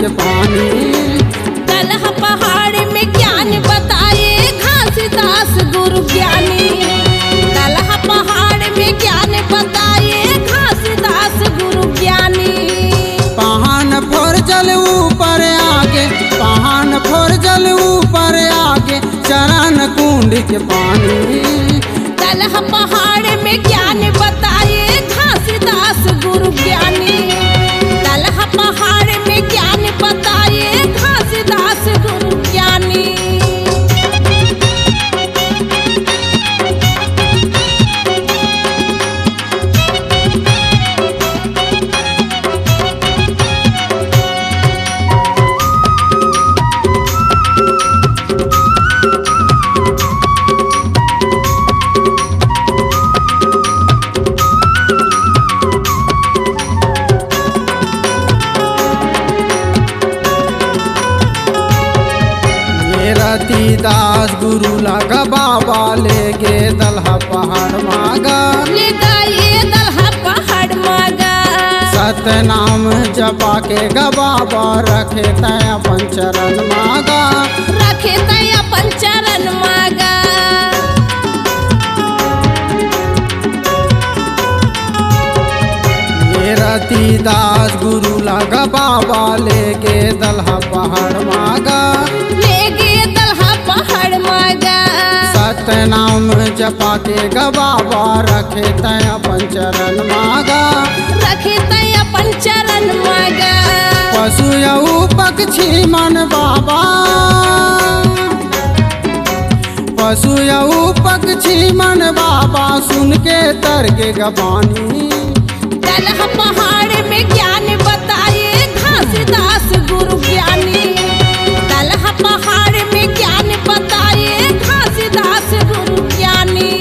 के पानी। दलहा पहाड़ में ज्ञान बताए घासीदास गुरु ज्ञानी। दलहा पहाड़ में ज्ञान बताए घासीदास गुरु ज्ञानी। पहान फोर जल ऊपर आगे, पहान फोर जल ऊपर आगे, चरण कुंड के पानी। दलहा पहाड़ में ज्ञान बताए घासीदास गुरु ज्ञानी। दलहा पहाड़ में ज्ञान बताए घासीदास गुरु ज्ञानी। रतिदास गुरु लगा बाबा ले गे दलहा पहाड़ मागा। ले गए दलहा पहाड़ मागा। सतनाम जपा के गा बाबा रखे तय अपन चरण मागा। रखे तय अपन चरण मागा। रतिदास गुरु लगा बाबा ले गे दलहा पहाड़ मागा। ले गए दलहा पहाड़ मागा। सतनाम जपा के गा बाबा रखे तय अपन चरण मागा। रखे तय अपन चरण मागा। पशु यऊ पक्षी मन बाबा, पशु यऊ पक्षी मन बाबा, सुन के तर के गबानी। दलहा पहाड़ में ज्ञान बताए घासीदास गुरु ज्ञानी। दलहा पहाड़ में ज्ञान बताए घासीदास गुरु ज्ञानी।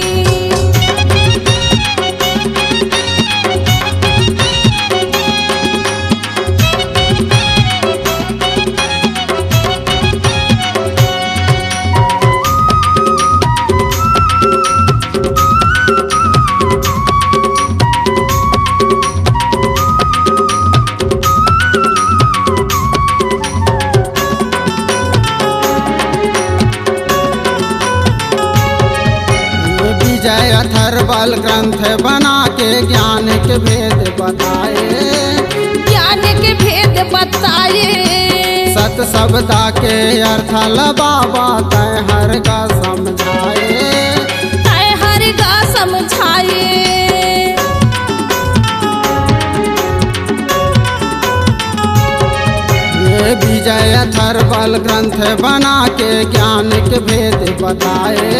विजय अथर्वल ग्रंथ बना के ज्ञान के भेद बताए। ज्ञान के भेद बताए। सत शब्दा के अर्थ ल बाबा तय हर का समझाए। तय हर का समझाए। ये विजय अथर्वल ग्रंथ बना के ज्ञान के भेद बताए।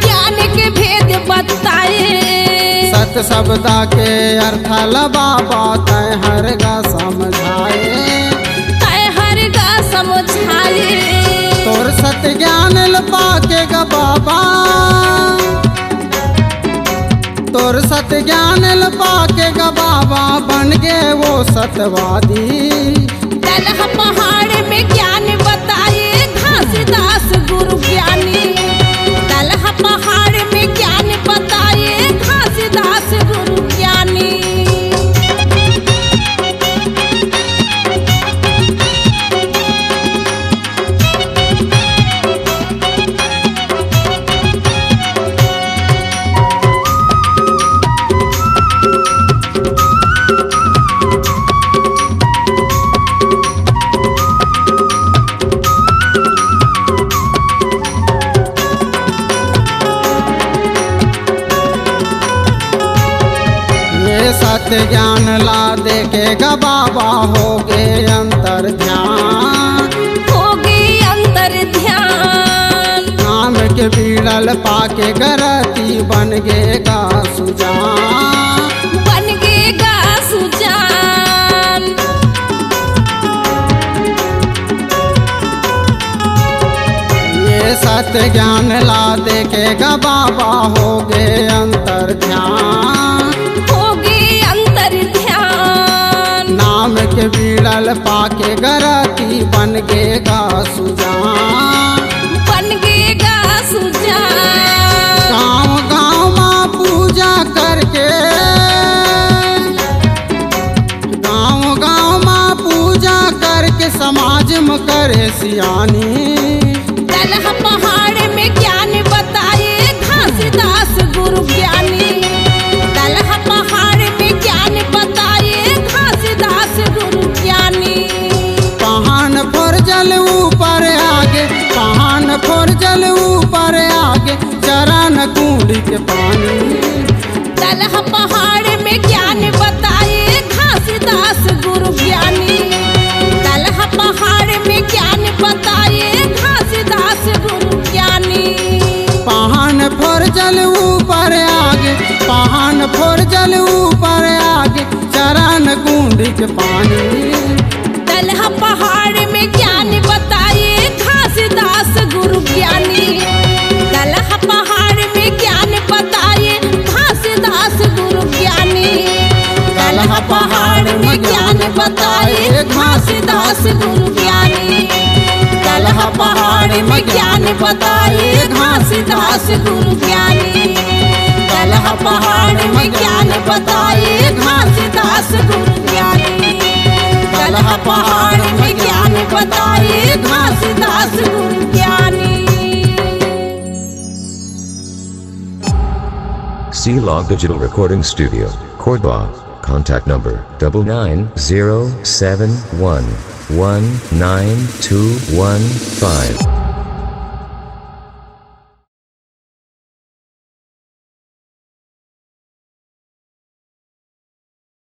ज्ञान के भेद बताए। सत शब्दा के अर्थ ल बाबा तय हर का समझाए। तय हर का समझाए। तोर सत ज्ञान ल पाके गा बाबा, तोर सत ज्ञान ल पाके गा बाबा, बन गए वो सतवादी। दलहा पहाड़ में ज्ञान बताए घासीदास गुरु ज्ञानी। दलहा पहाड़ में ज्ञान बताए घासीदास गुरु ज्ञानी। सत्य ज्ञान ला देखेगा बाबा हो गे अंतर ध्यान। हो गई अंतर ध्यान। नाम के बीड़ल पाके गरती बन गेगा सुजान। बन गेगा सुजान। ये सत्य ज्ञान ला देखेगा बाबा हो गे अंतर ध्यान। नाम के बीड़ल पाके गरती बन गेगा सुजान। बन गेगा सुजान। गाँव गाँव माँ पूजा करके, गाँव गाँव माँ पूजा करके सियानी। दलहा पहाड़ में ज्ञान बताए घासीदास गुरु ज्ञानी। दलहा पहाड़ में ज्ञान बताए घासीदास गुरु ज्ञानी। पहान फोर जल ऊपर आगे, पहान फोर जल ऊपर आगे, चरण कुंडी के पानी। दलहा पहाड़ में ज्ञान बताए घासीदास गुरु ज्ञानी। दलहा पहाड़ में ज्ञान बताए घासीदास गुरु ज्ञानी। पहान फोर जल ऊपर आगे, पहान फोर जल ऊपर आगे, चरण कुंडी के पानी। दलहा पहाड़ में ज्ञान बताए घासीदास गुरु ज्ञानी। दलहा पहाड़ में ज्ञान बताए घासीदास गुरु ज्ञानी। दलहा पहाड़ में ज्ञान बताए घासीदास गुरु ज्ञानी। दलहा पहाड़ में ज्ञान बताए घासीदास गुरु ज्ञानी। दलहा पहाड़ में ज्ञान बताए घासीदास गुरु ज्ञानी। दलहा पहाड़ में ज्ञान बताए घासीदास गुरु ज्ञानी। C-Log Digital Recording Studio, Cordoba. Contact number 99071192115.